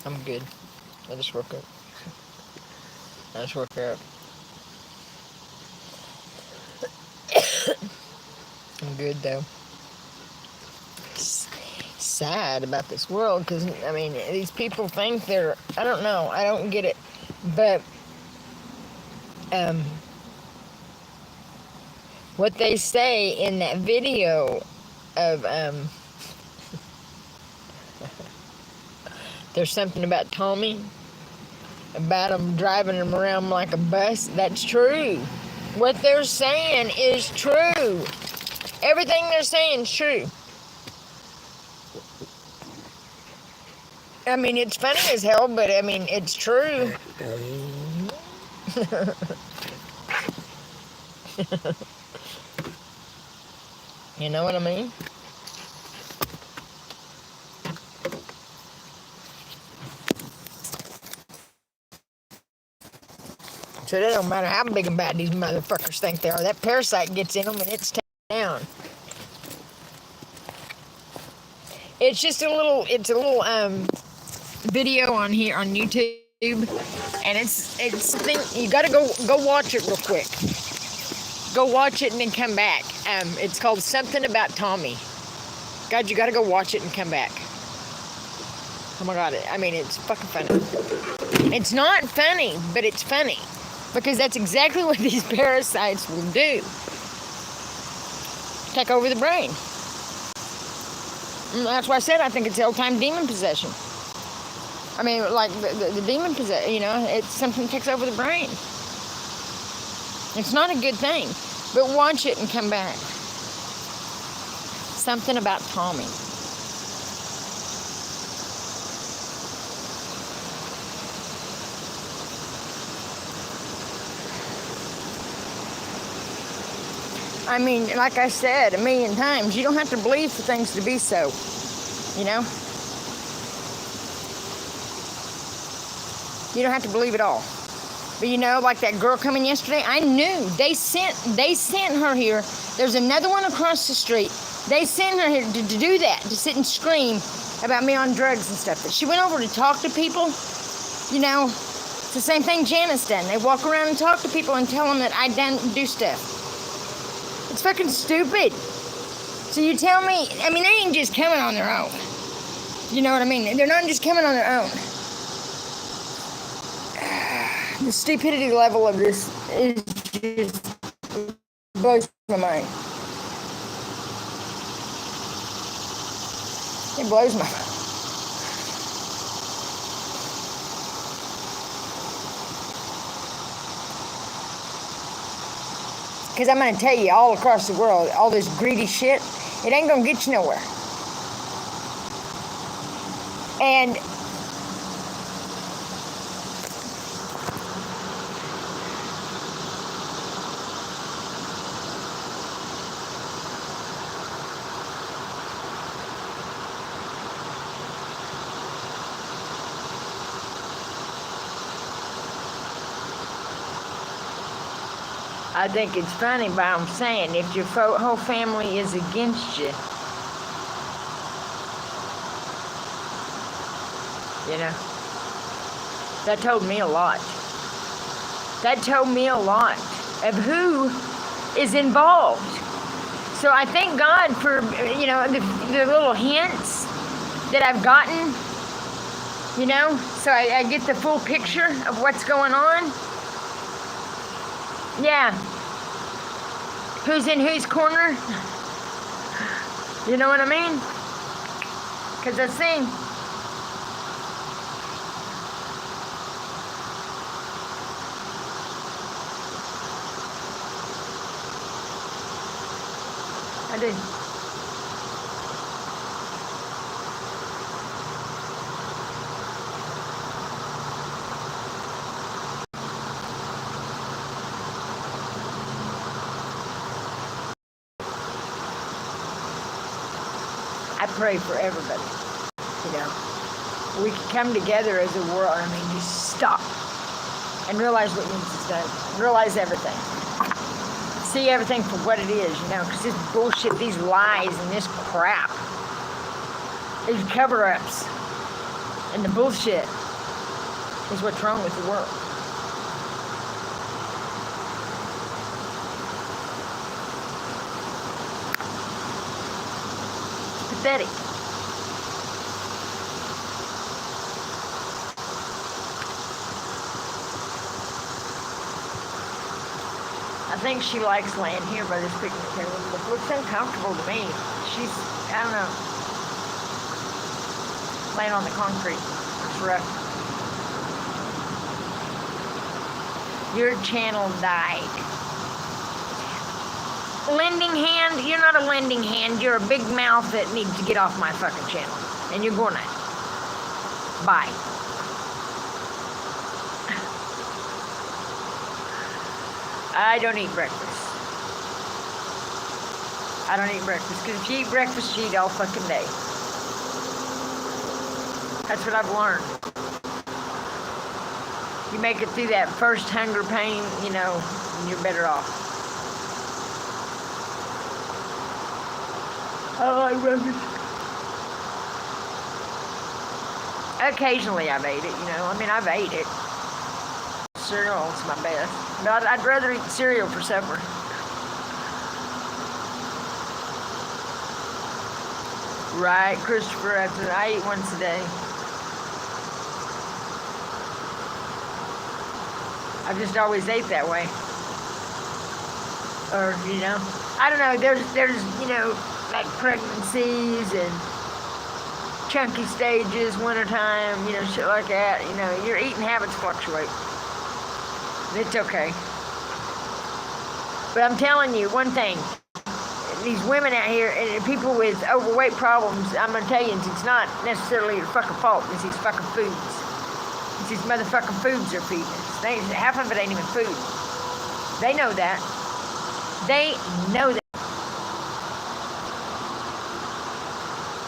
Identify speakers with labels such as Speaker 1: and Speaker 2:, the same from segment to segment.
Speaker 1: I'm good. I just woke up. I'm good, though. Sad about this world, because, I mean, these people think they're, I don't know, I don't get it, but, what they say in that video of, there's something about Tommy, about him driving him around like a bus, that's true. What they're saying is true. Everything they're saying is true. I mean, it's funny as hell, but I mean, it's true. You know what I mean? So it don't matter how big and bad these motherfuckers think they are. That parasite gets in them and it's taken down. It's just a little video on here on YouTube, and it's you gotta go watch it real quick. Go watch it and then come back. It's called Something About Tommy. God, you gotta go watch it and come back. Oh my God, I mean, it's fucking funny. It's not funny, but it's funny. Because that's exactly what these parasites will do. Take over the brain. And that's why I said I think it's old-time demon possession. I mean, like the demon possession, you know, it's something that takes over the brain. It's not a good thing. But watch it and come back. Something About Tommy. I mean, like I said a million times, you don't have to believe for things to be so, you know? You don't have to believe it all. But you know, like that girl coming yesterday, I knew they sent her here. There's another one across the street. They sent her here to do that, to sit and scream about me on drugs and stuff. But she went over to talk to people, you know, it's the same thing Janice done. They walk around and talk to people and tell them that I don't do stuff. It's fucking stupid. So you tell me, I mean, they ain't just coming on their own. You know what I mean? They're not just coming on their own. The stupidity level of this is just blows my mind. It blows my mind. Because I'm going to tell you, all across the world, all this greedy shit, it ain't going to get you nowhere. And I think it's funny, but I'm saying if your whole family is against you, you know, that told me a lot. That told me a lot of who is involved. So I thank God for, you know, the little hints that I've gotten, you know, so I get the full picture of what's going on. Yeah. Who's in whose corner? You know what I mean? Because I see. I do. I pray for everybody, you know. We can come together as a world, I mean, just stop and realize what needs to be done. Realize everything. See everything for what it is, you know, because this bullshit, these lies and this crap, these cover-ups, And the bullshit is what's wrong with the world. It's pathetic. I think she likes laying here by this picnic table. It looks uncomfortable to me. She's, I don't know, laying on the concrete. It's rough. Your channel died. Lending hand? You're not a lending hand. You're a big mouth that needs to get off my fucking channel. And you're gonna. Bye. I don't eat breakfast. I don't eat breakfast, because if you eat breakfast, you eat all fucking day. That's what I've learned. You make it through that first hunger pain, you know, and you're better off. I like breakfast. Occasionally I've ate it, you know. I mean, I've ate it. Cereal's my best. But I'd rather eat cereal for supper. Right, Christopher, I eat once a day. I've just always ate that way. Or, you know, I don't know, there's, you know, like pregnancies and chunky stages, wintertime, you know, shit like that. You know, your eating habits fluctuate. It's okay. But I'm telling you one thing. These women out here and people with overweight problems, I'm going to tell you, it's not necessarily your fucking fault. It's these fucking foods. It's these motherfucking foods they're feeding us. Half of it ain't even food. They know that. They know that.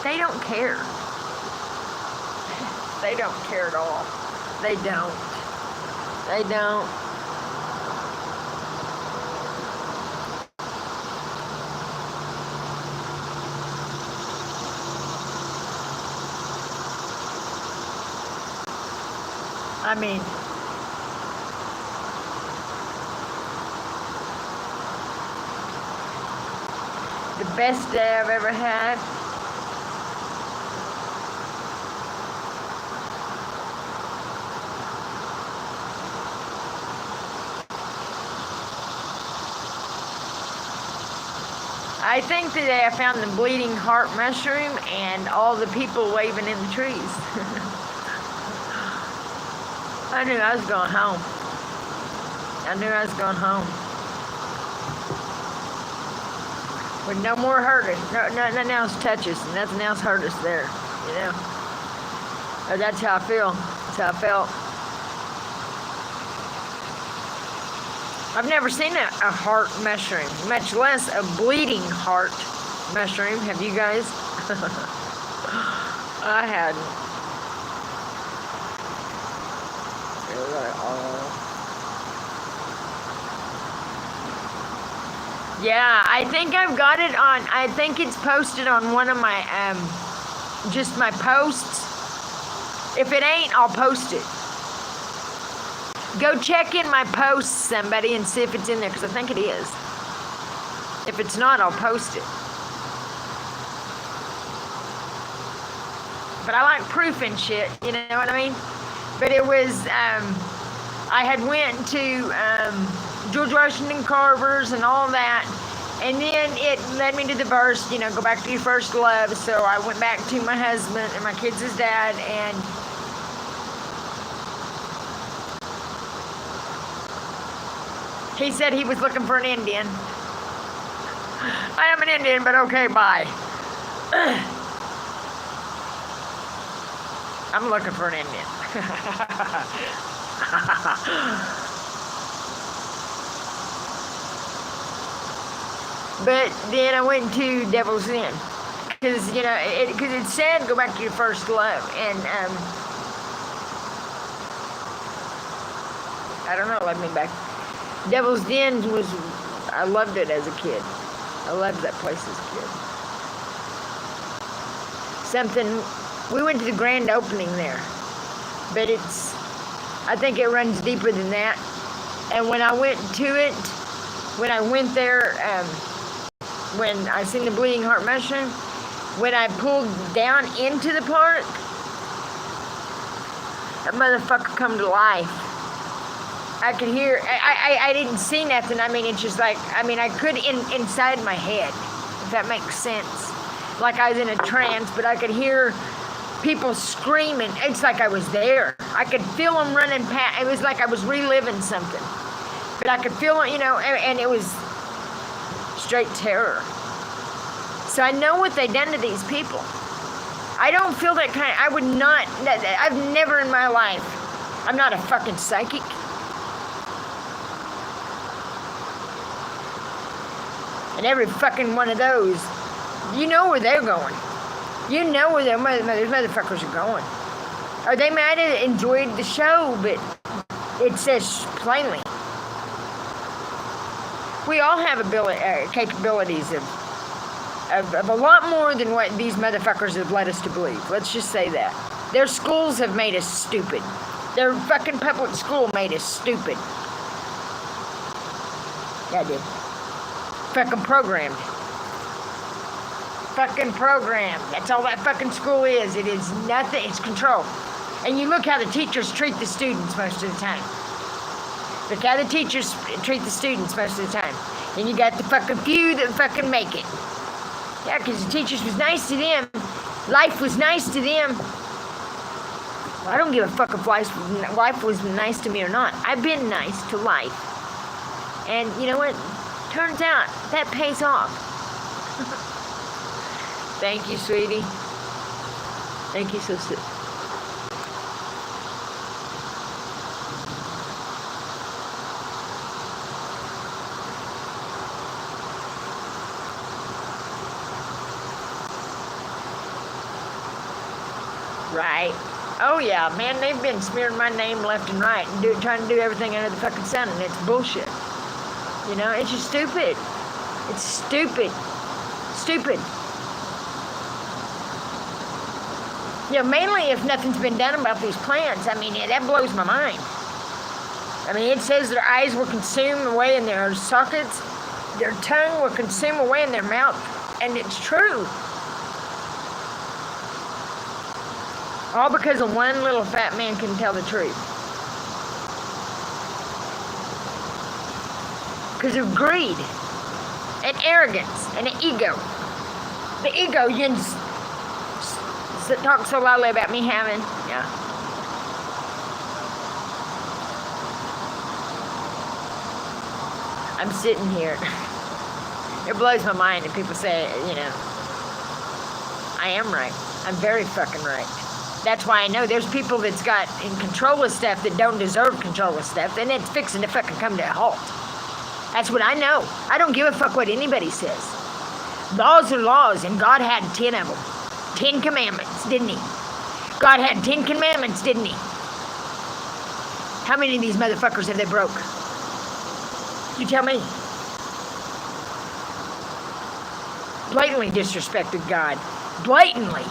Speaker 1: They don't care. They don't care at all. They don't. They don't. I mean, the best day I've ever had. I think the day I found the bleeding heart mushroom and all the people waving in the trees. I knew I was going home. I knew I was going home. With no more hurt us. Nothing else touches. Nothing else hurt us there. You know? Or that's how I feel. That's how I felt. I've never seen a heart mushroom, much less a bleeding heart mushroom. Have you guys? I hadn't. Yeah, I think I've got it on, I think it's posted on one of my, just my posts. If it ain't, I'll post it. Go check in my posts, somebody, and see if it's in there, because I think it is. If it's not, I'll post it. But I like proof and shit, you know what I mean? But it was, I had went to George Washington Carver's and all that, and then it led me to the verse, you know, go back to your first love. So I went back to my husband and my kids' dad, and he said he was looking for an Indian. I am an Indian, but okay, bye. I'm looking for an Indian. But then I went to Devil's Den, because you know, because it said go back to your first love, and I don't know, it led me back. Devil's Den was, I loved it as a kid. I loved that place as a kid. We went to the grand opening there. But I think it runs deeper than that. And when I went to it, when I went there, when I seen the bleeding heart mushroom, when I pulled down into the park, that motherfucker come to life. I could hear, I didn't see nothing. I mean, it's just like, I could inside my head, if that makes sense. Like I was in a trance, but I could hear people screaming. It's like I was there. I could feel them running past. It was like I was reliving something. But I could feel it, and it was straight terror. So I know what they done to these people. I don't feel that kind. I would not. I've never in my life. I'm not a fucking psychic. And every fucking one of those, you know where they're going. You know where those motherfuckers are going. Or they might have enjoyed the show, but it says plainly. We all have capabilities of a lot more than what these motherfuckers have led us to believe. Let's just say that. Their schools have made us stupid. Their fucking public school made us stupid. Yeah, it did. Fucking programmed. Fucking programmed. That's all that fucking school is. It is nothing. It's control. And you look how the teachers treat the students most of the time. Look how the teachers treat the students most of the time. And you got the fucking few that fucking make it. Yeah, because the teachers was nice to them. Life was nice to them. Well, I don't give a fuck if life was nice to me or not. I've been nice to life. And you know what? Turns out that pays off. Thank you, sweetie. Thank you so much. Right. Oh yeah, man, they've been smearing my name left and right and trying to do everything under the fucking sun, and it's bullshit. It's just stupid. It's stupid. Stupid. Mainly if nothing's been done about these plants. That blows my mind. It says their eyes were consumed away in their sockets, their tongue will consume away in their mouth, and it's true. All because of one little fat man can tell the truth. Because of greed and arrogance and an ego. The ego, talk so loudly about me having, yeah. I'm sitting here. It blows my mind that people say, I am right. I'm very fucking right. That's why I know there's people that's got in control of stuff that don't deserve control of stuff, and it's fixing to fucking come to a halt. That's what I know. I don't give a fuck what anybody says. Laws are laws, and God had 10 of them. 10 commandments, didn't he? God had 10 commandments, didn't he? How many of these motherfuckers have they broke? You tell me. Blatantly disrespected God. Blatantly.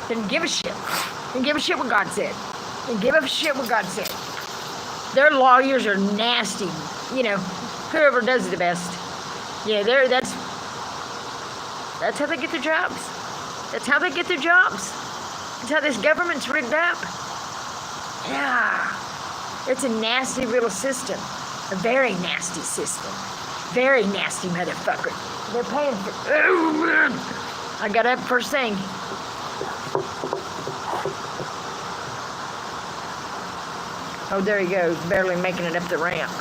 Speaker 1: Didn't give a shit. Didn't give a shit what God said. Didn't give a shit what God said. Their lawyers are nasty. Whoever does it the best. That's how they get their jobs. That's how they get their jobs. That's how this government's rigged up. Yeah. It's a nasty little system. A very nasty system. Very nasty motherfucker. They're paying for... Oh, man. I got up first thing. Oh, there he goes, barely making it up the ramp.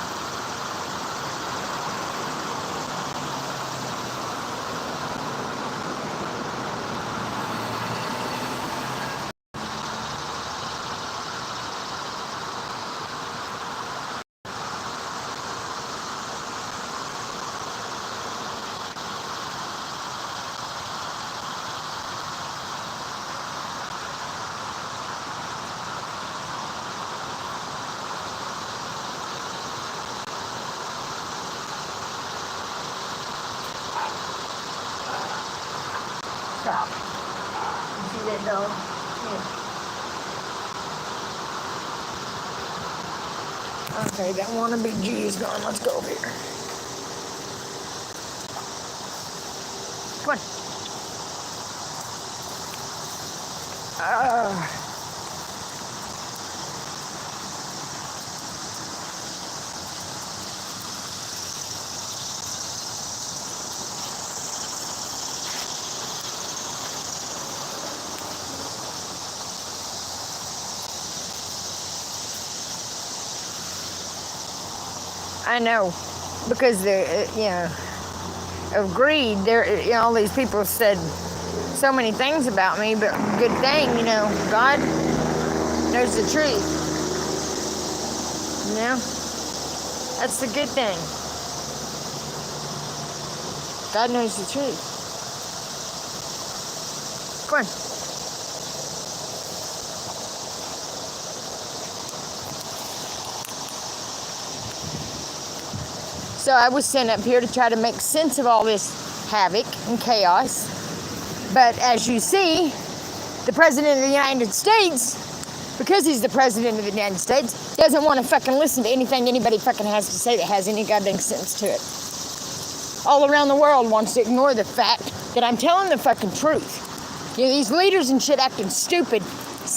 Speaker 1: Stop. You see that dog? Yeah. Okay, that wannabe G is gone. Let's go over here. Come on. I know, because of greed. There, all these people said so many things about me, but good thing, God knows the truth. That's the good thing. God knows the truth. Come on. So I was sent up here to try to make sense of all this havoc and chaos. But as you see, the President of the United States, because he's the President of the United States, doesn't want to fucking listen to anything anybody fucking has to say that has any goddamn sense to it. All around the world wants to ignore the fact that I'm telling the fucking truth. These leaders and shit acting stupid.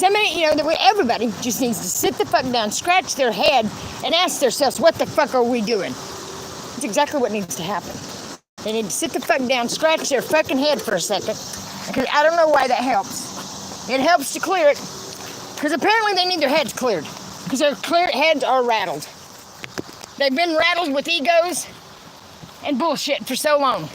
Speaker 1: Everybody just needs to sit the fuck down, scratch their head, and ask themselves, what the fuck are we doing? That's exactly what needs to happen. They need to sit the fuck down, scratch their fucking head for a second. Because I don't know why that helps. It helps to clear it. Because apparently they need their heads cleared. Because their heads are rattled. They've been rattled with egos and bullshit for so long.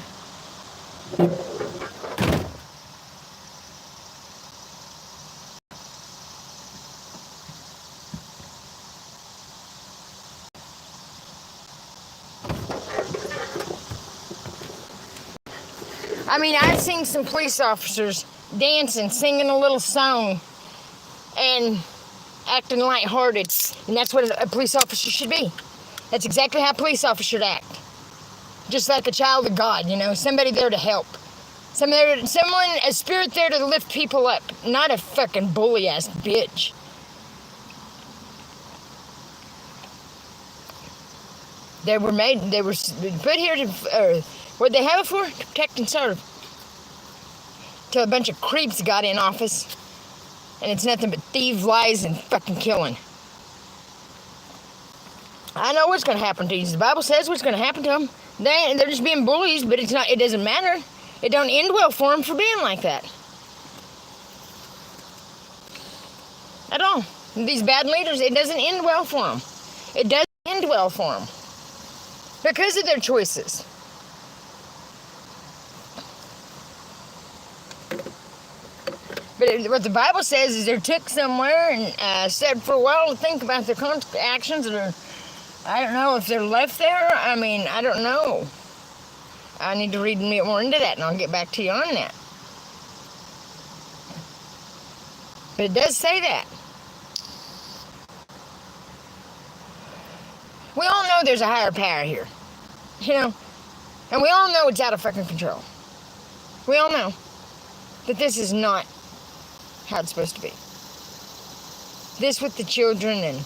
Speaker 1: I mean, I've seen some police officers dancing, singing a little song, and acting lighthearted. And that's what a police officer should be. That's exactly how a police officer should act. Just like a child of God, somebody there to help. A spirit there to lift people up, not a fucking bully-ass bitch. They were put here to, what'd they have it for? To protect and serve. Till a bunch of creeps got in office. And it's nothing but thieves, lies, and fucking killing. I know what's going to happen to you. The Bible says what's going to happen to them. They're just being bullies, but it doesn't matter. It don't end well for them for being like that. At all. These bad leaders, it doesn't end well for them. It doesn't end well for them. Because of their choices. But what the Bible says is they're took somewhere and said for a while to think about their actions, or I don't know if they're left there. I mean, I don't know. I need to read more into that, and I'll get back to you on that. But it does say that. We all know there's a higher power here. And we all know it's out of fucking control. We all know that this is not how it's supposed to be. This with the children and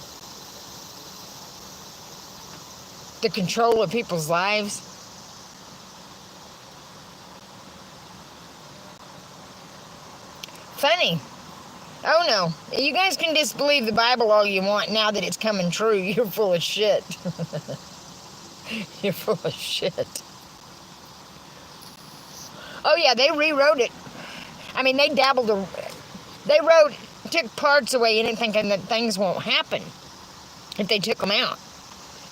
Speaker 1: the control of people's lives. Funny. Oh no. You guys can disbelieve the Bible all you want now that it's coming true. You're full of shit. You're full of shit. Oh yeah, they rewrote it. I mean, they took parts away in it thinking that things won't happen if they took them out.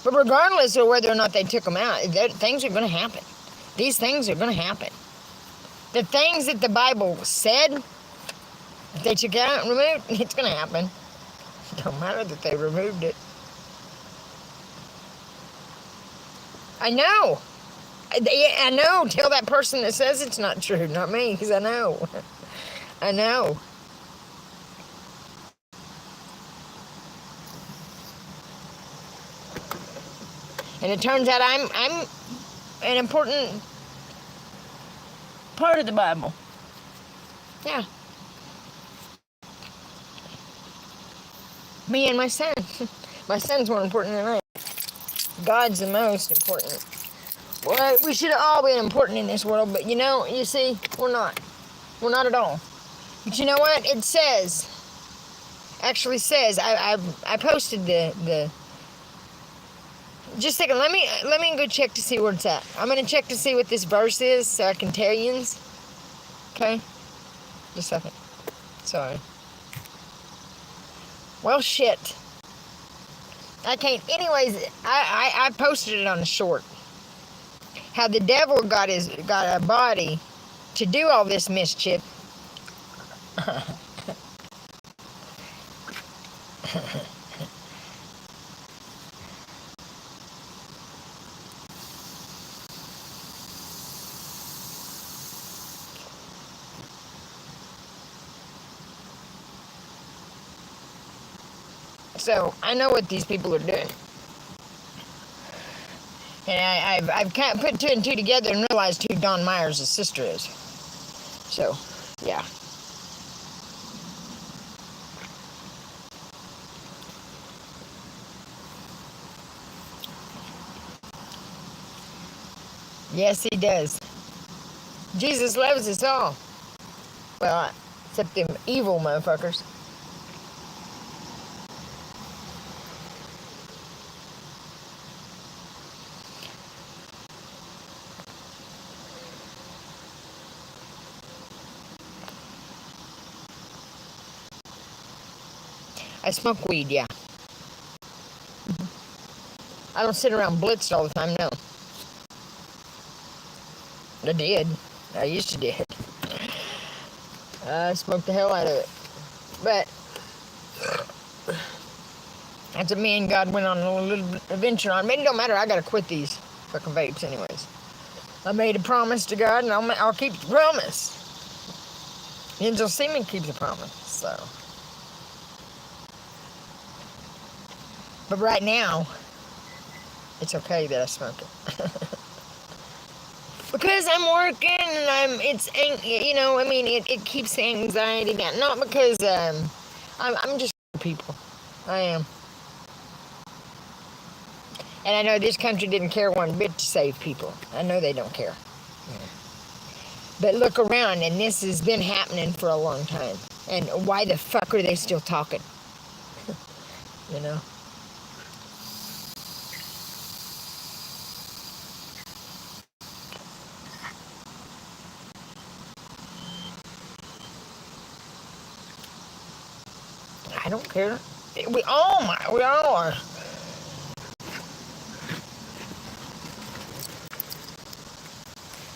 Speaker 1: But regardless of whether or not they took them out, things are going to happen. These things are going to happen. The things that the Bible said, if they took it out and removed, it's going to happen. It don't matter that they removed it. I know. I know. Tell that person that says it's not true, not me, because I know. I know. And it turns out I'm an important part of the Bible. Yeah. Me and my son. My son's more important than I am. God's the most important. Well, we should have all been important in this world, but you see, we're not. We're not at all. But you know what? It says, actually says, I posted the. Just a second. Let me go check to see where it's at. I'm gonna check to see what this verse is, so I can tell you. Okay. Just a second. Sorry. Well, shit. I can't. Anyways, I posted it on the short. How the devil got a body to do all this mischief. So I know what these people are doing, and I've kind of put two and two together and realized who Don Myers' sister is. So, yeah. Yes, he does. Jesus loves us all. Well, except them evil motherfuckers. I smoke weed, yeah. I don't sit around blitzed all the time, no. I did. I used to did. I smoked the hell out of it. But that's a me and God went on a little adventure on. But it don't matter. I gotta quit these fucking vapes anyways. I made a promise to God, and I'll keep the promise. Angel Seaman keeps the promise, so. But right now, it's okay that I smoke it. Because I'm working and it keeps the anxiety down. Not because I'm just people. I am. And I know this country didn't care one bit to save people. I know they don't care. Yeah. But look around, and this has been happening for a long time. And why the fuck are they still talking? You know? I don't care. We all are.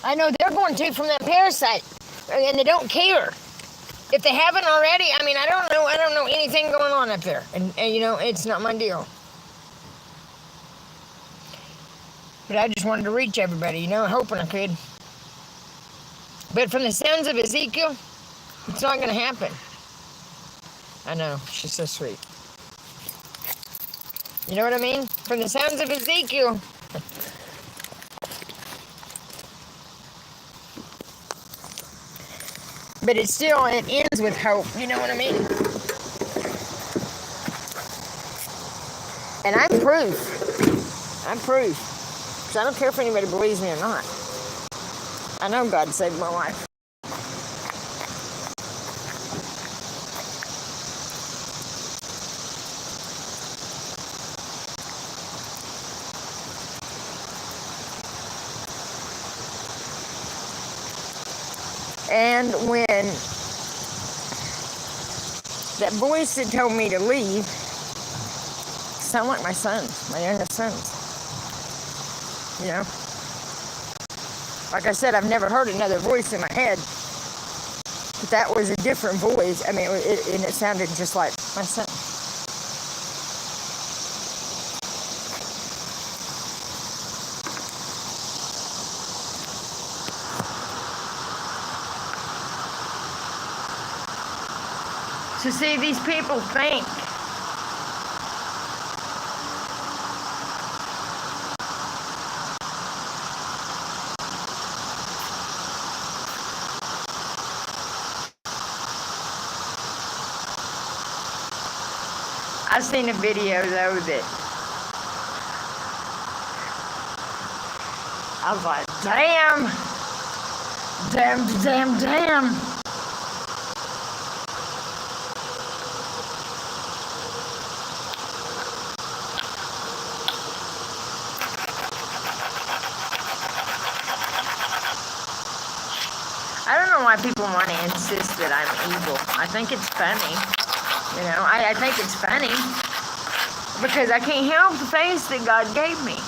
Speaker 1: I know they're going to from that parasite, and they don't care. If they haven't already, I mean, I don't know anything going on up there, and it's not my deal. But I just wanted to reach everybody, hoping I could. But from the sounds of Ezekiel, it's not going to happen. I know, she's so sweet. You know what I mean? From the sounds of Ezekiel. But it ends with hope. You know what I mean? And I'm proof. I'm proof. Because I don't care if anybody believes me or not. I know God saved my life. And when that voice that told me to leave sounded like my sons, my youngest sons. Like I said, I've never heard another voice in my head, but that was a different voice. I mean, it sounded just like my son. So see, these people think I've seen a video though that I was like, damn. Damn. I don't know why people want to insist that I'm evil. I think it's funny. You know, I think it's funny. Because I can't help the face that God gave me.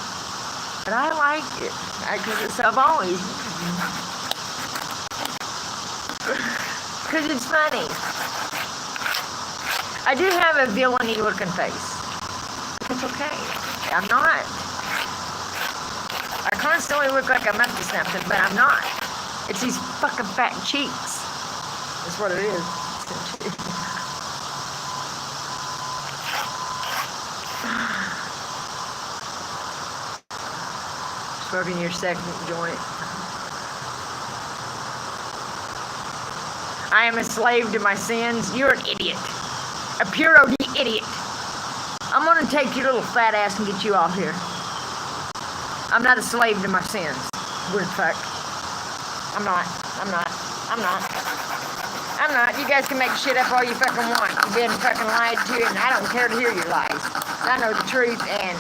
Speaker 1: But I like it. Because I've always... Because it's funny. I do have a villainy looking face. It's okay. I'm not. I constantly look like I'm up to something, but I'm not. It's these fucking fat cheeks. That's what it is. Smoking your second joint. I am a slave to my sins. You're an idiot. A pure OD idiot. I'm gonna take your little fat ass and get you off here. I'm not a slave to my sins. Weird fuck. I'm not. You guys can make shit up all you fucking want. You've been fucking lied to, and I don't care to hear your lies. I know the truth, and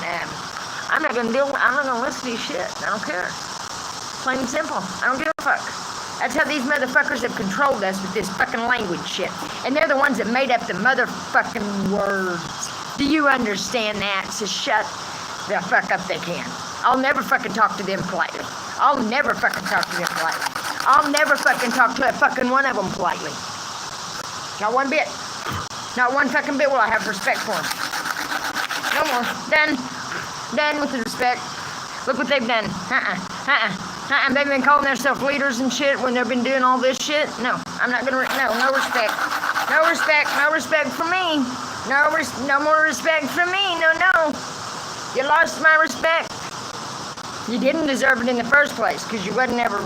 Speaker 1: I'm not gonna listen to your shit. I don't care. Plain and simple. I don't give a fuck. That's how these motherfuckers have controlled us with this fucking language shit. And they're the ones that made up the motherfucking words. Do you understand that? So shut the fuck up they can. I'll never fucking talk to them politely. I'll never fucking talk to them politely. I'll never fucking talk to a fucking one of them politely. Not one bit. Not one fucking bit will I have respect for them. No more. Done with the respect. Look what they've done. They've been calling themselves leaders and shit when they've been doing all this shit. No, I'm not gonna. No respect. No respect. No respect for me. No more respect for me. No. You lost my respect. You didn't deserve it in the first place because you wasn't ever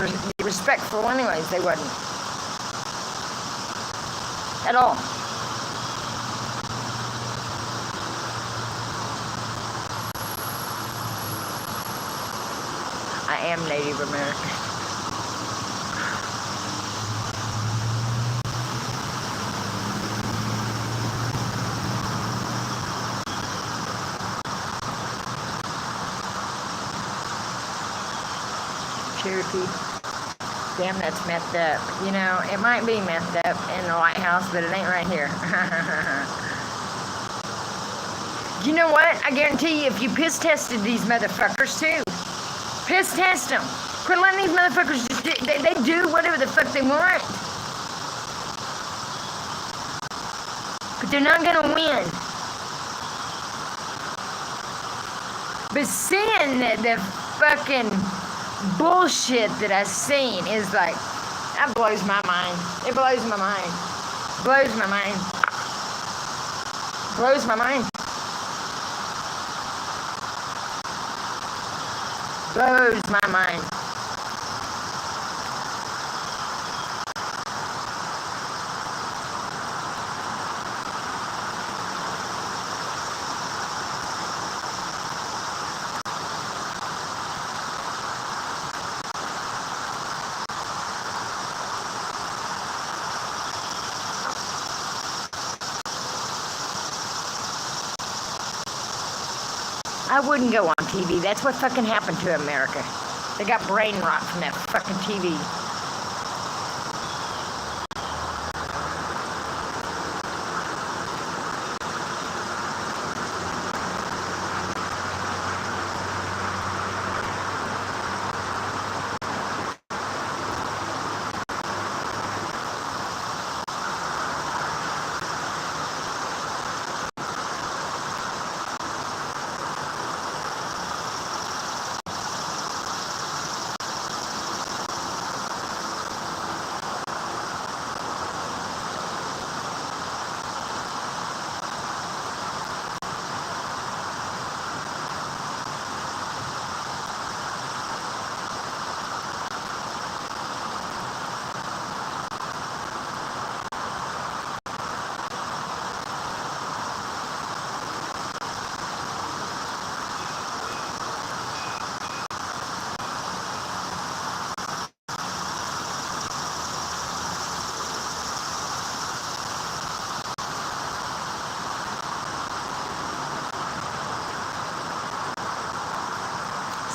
Speaker 1: respectful anyways. They wasn't. At all. I am Native American. Cherokee. Damn, that's messed up. You know, it might be messed up in the White House, but it ain't right here. You know what? I guarantee you, if you piss tested these motherfuckers too, piss test them. Quit letting these motherfuckers just do, they do whatever the fuck they want. But they're not gonna win. But seeing the fucking bullshit that I've seen is like, that blows my mind. It blows my mind. Blows my mind. Blows my mind. Blows my mind. I wouldn't go on TV. That's what fucking happened to America. They got brain rot from that fucking TV.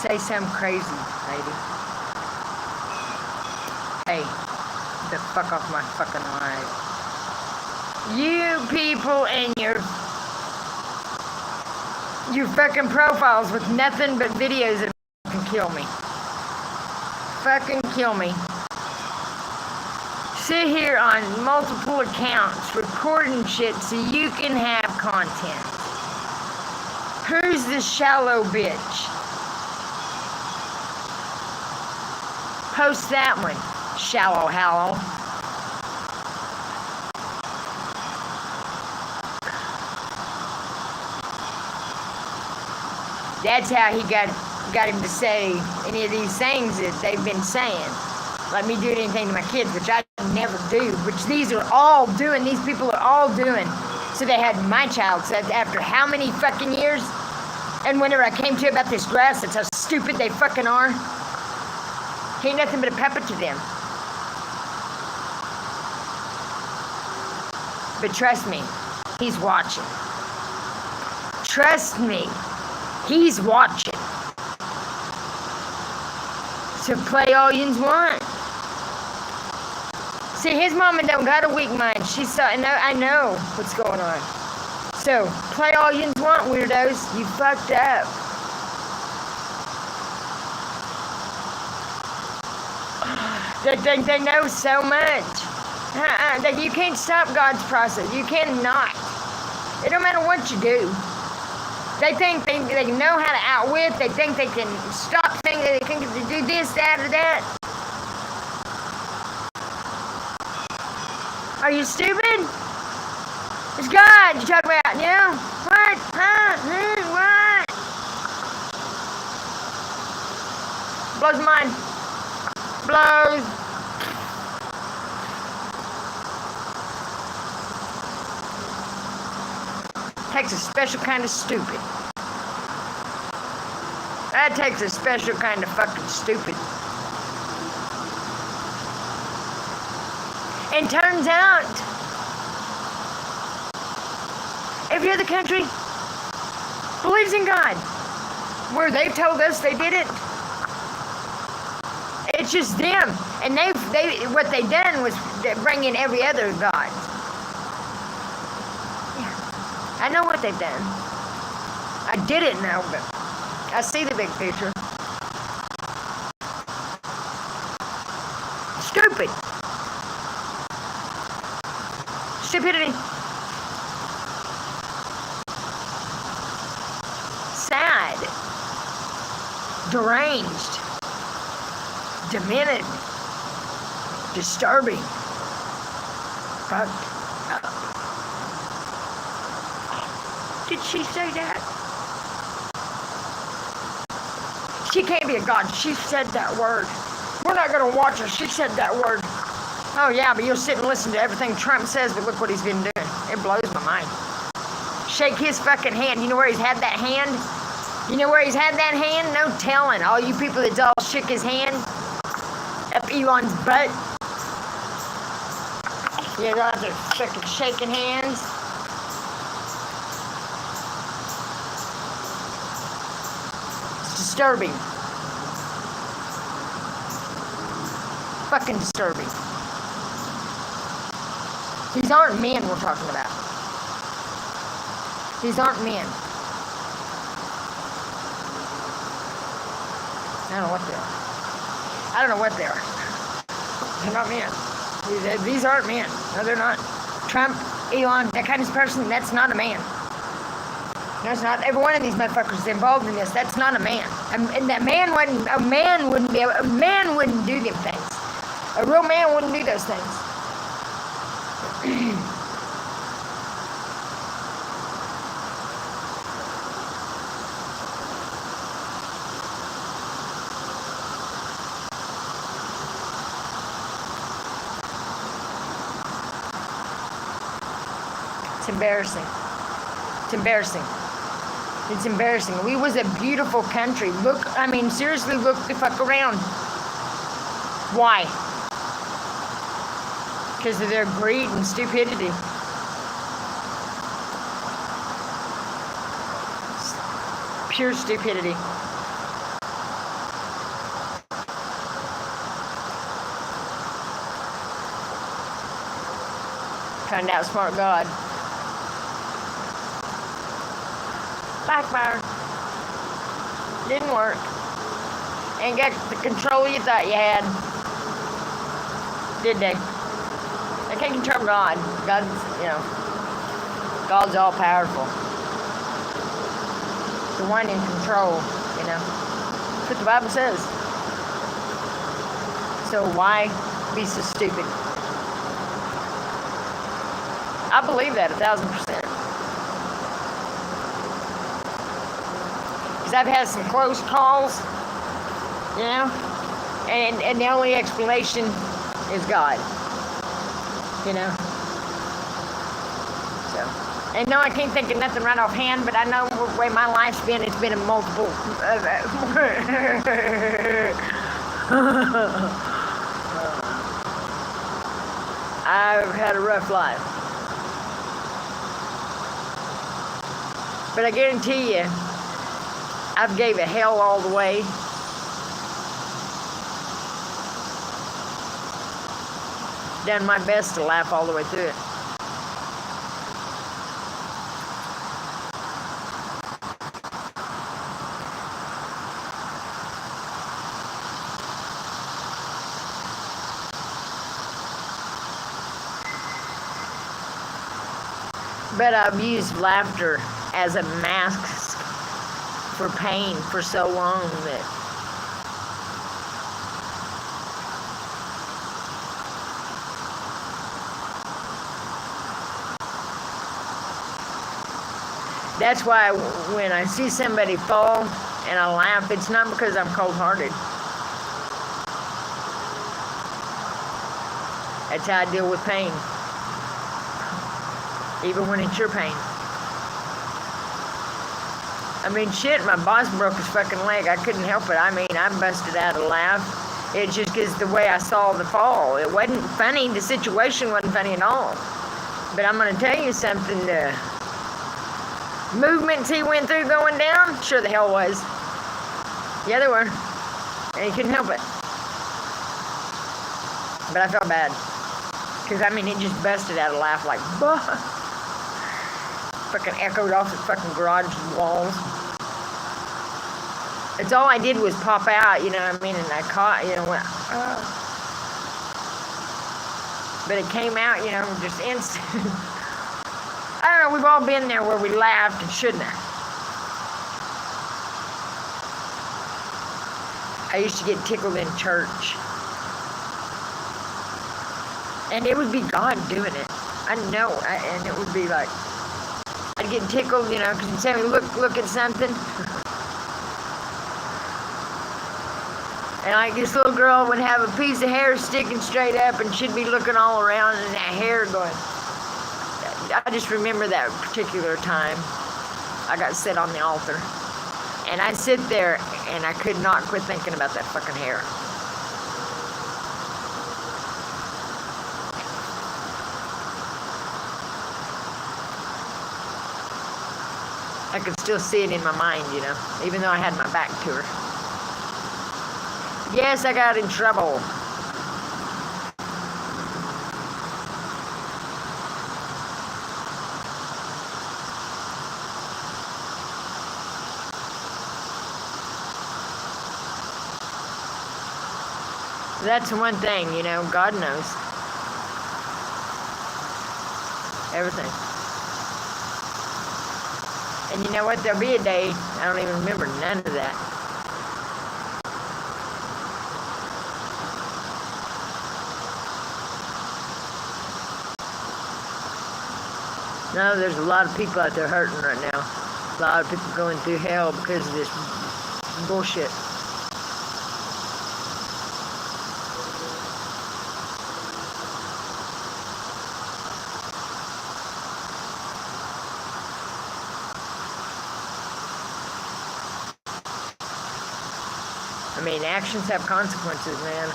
Speaker 1: say something crazy, lady. Hey, get the fuck off my fucking live. You people and your fucking profiles with nothing but videos that can kill me. Fucking kill me. Sit here on multiple accounts recording shit so you can have content. Who's this shallow bitch? Post that one, shallow hallow. That's how he got him to say any of these things that they've been saying. Let me do anything to my kids, which I never do, which these are all doing, these people are all doing. So they had my child said after how many fucking years? And whenever I came to about this grass, that's how stupid they fucking are. He ain't nothing but a puppet to them. But trust me, he's watching. Trust me, he's watching. So play all yous want. See, his mama don't got a weak mind. She saw, I know what's going on. So, play all yous want, weirdos. You fucked up. They think they know so much. You can't stop God's process. You cannot. It don't matter what you do. They think they know how to outwit. They think they can stop things. They can do this, that, or that. Are you stupid? It's God you talk about, you know? What? Huh? What? Blows my mind. Blows. Takes a special kind of stupid. That takes a special kind of fucking stupid. And turns out, every other country believes in God. Where they've told us they did it, it's just them. And what they done was bring in every other God. Yeah, I know what they've done. I didn't know, but I see the big picture. Stupid. Stupidity. Sad. Deranged. Demented. Disturbing. Fucked up. Did she say that? She can't be a god. She said that word. We're not going to watch her. She said that word. Oh, yeah, but you'll sit and listen to everything Trump says, but look what he's been doing. It blows my mind. Shake his fucking hand. You know where he's had that hand? You know where he's had that hand? No telling. All you people that all shook his hand up Elon's butt. You guys are fucking shaking hands. It's disturbing. Fucking disturbing. These aren't men we're talking about. These aren't men. I don't know what they are. I don't know what they are. They're not men. These aren't men. No, they're not. Trump, Elon, that kind of person, that's not a man. No, it's not. Every one of these motherfuckers is involved in this. That's not a man. And that man wouldn't, a man wouldn't do them things. A real man wouldn't do those things. It's embarrassing. It's embarrassing. It's embarrassing. We was a beautiful country. Look, I mean, seriously, look the fuck around. Why? Because of their greed and stupidity. Pure stupidity. trying to outsmart God. Backfire. Didn't work. Ain't got the control you thought you had. Did they? They can't control God. God's all powerful. The one in control, That's what the Bible says. So why be so stupid? I believe that 1,000%. Because I've had some close calls, and the only explanation is God, So, and no, I can't think of nothing right offhand, but I know the way my life's been, it's been a multiple. I've had a rough life. But I guarantee you, I've gave it hell all the way. Done my best to laugh all the way through it. But I've used laughter as a mask for pain for so long that that's why when I see somebody fall and I laugh, it's not because I'm cold-hearted. That's how I deal with pain. Even when it's your pain. I mean, shit, my boss broke his fucking leg. I couldn't help it. I mean, I busted out a laugh. It's just because the way I saw the fall. It wasn't funny. The situation wasn't funny at all. But I'm going to tell you something. The movements he went through going down, sure the hell was. Yeah, they were. And he couldn't help it. But I felt bad. Because, I mean, it just busted out a laugh like, bah. Fucking echoed off the fucking garage walls. It's all I did was pop out, and I caught, went, But it came out, just instant. I don't know, we've all been there where we laughed and shouldn't have. I used to get tickled in church. And it would be God doing it. I know, and it would be like, I'd get tickled, because you'd say, look at something. And like this little girl would have a piece of hair sticking straight up and she'd be looking all around and that hair going. I just remember that particular time. I got set on the altar. And I'd sit there and I could not quit thinking about that fucking hair. I could still see it in my mind, even though I had my back to her. Yes, I got in trouble. That's the one thing, God knows. Everything. And you know what? There'll be a day, I don't even remember none of that. No, there's a lot of people out there hurting right now. A lot of people going through hell because of this bullshit. I mean, actions have consequences, man.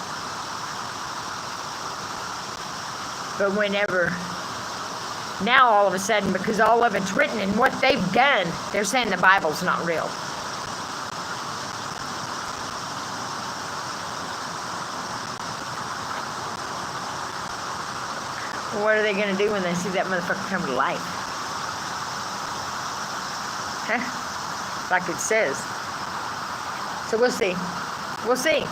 Speaker 1: But whenever, now all of a sudden, because all of it's written and what they've done, they're saying the Bible's not real. What are they going to do when they see that motherfucker come to life? Huh? Like it says. So we'll see. We'll see.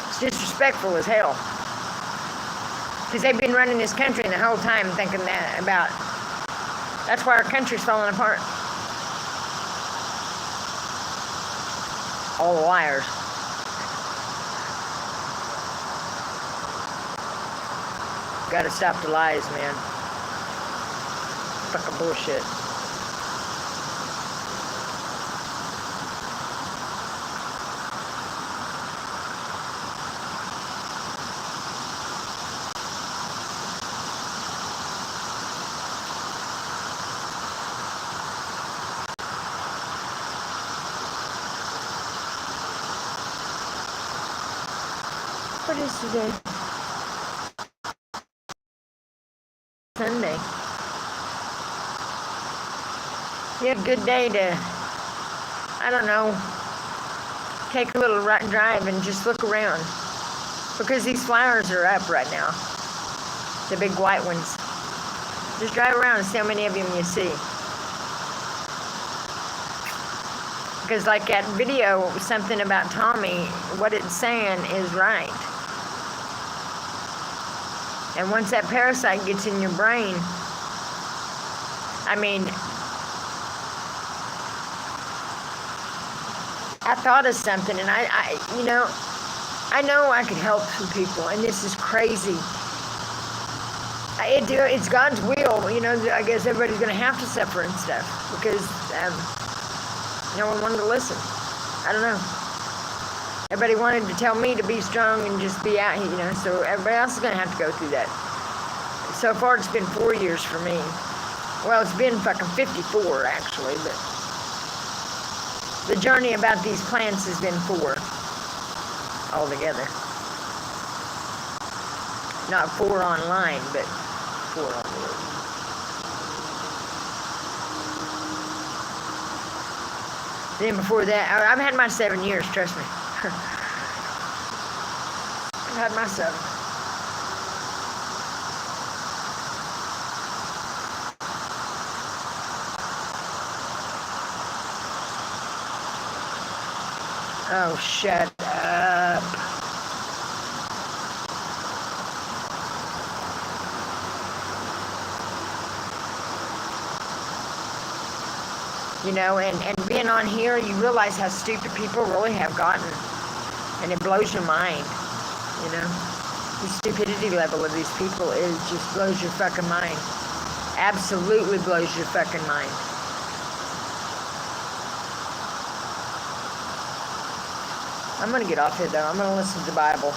Speaker 1: It's disrespectful as hell. Because they've been running this country the whole time thinking that about. That's why our country's falling apart. All the liars. Gotta stop the lies, man. Fucking bullshit. What is today? Sunday. You had a good day to, I don't know, take a little drive and just look around. Because these flowers are up right now. The big white ones. Just drive around and see how many of them you see. Because like that video, something about Tommy, what it's saying is right. And once that parasite gets in your brain, I mean, I thought of something, and I know I could help some people, and this is crazy. It's God's will, I guess everybody's going to have to suffer and stuff, because no one wanted to listen. I don't know. Everybody wanted to tell me to be strong and just be out here, so everybody else is going to have to go through that. So far, it's been 4 years for me. Well, it's been fucking 54, actually, but the journey about these plants has been 4 altogether. Not 4 online, but 4 on the road. Then before that, I've had my 7 years, trust me. I've had my 7. Oh, shut up. And being on here, you realize how stupid people really have gotten. And it blows your mind, The stupidity level of these people just blows your fucking mind. Absolutely blows your fucking mind. I'm going to get off here, though. I'm going to listen to the Bible.